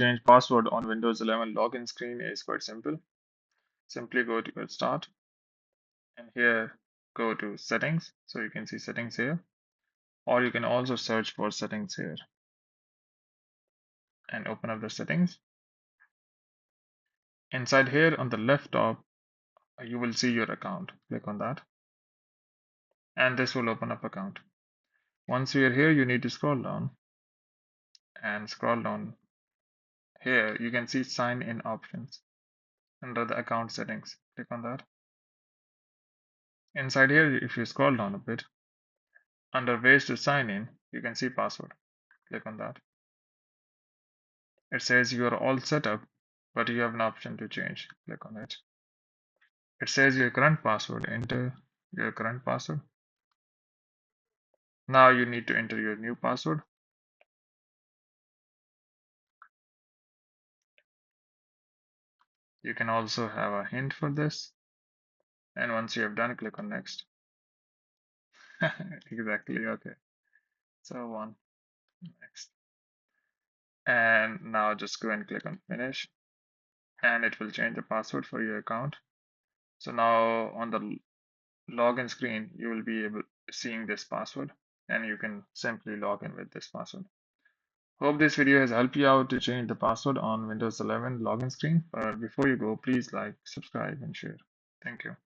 change password on Windows 11 login screen is quite simple. Simply go to your start and here go to settings. So you can see settings here, or you can also search for settings here and open up the settings. Inside here on the left top, you will see your account. Click on that and this will open up account. Once you're here, you need to scroll down and scroll down. Here you can see sign in options under the account settings. Click on that. Inside here, if you scroll down a bit, under ways to sign in, you can see password. Click on that. It says you are all set up, but you have an option to change. Click on it. It says your current password. Enter your current password. Now you need to enter your new password. You can also have a hint for this. And once you have done, click on next. Exactly. Okay. So one, next. And now just go and click on finish. And it will change the password for your account. So now on the login screen, you will be able seeing this password and you can simply log in with this password. Hope this video has helped you out to change the password on Windows 11 login screen. But before you go, please like, subscribe, and share. Thank you.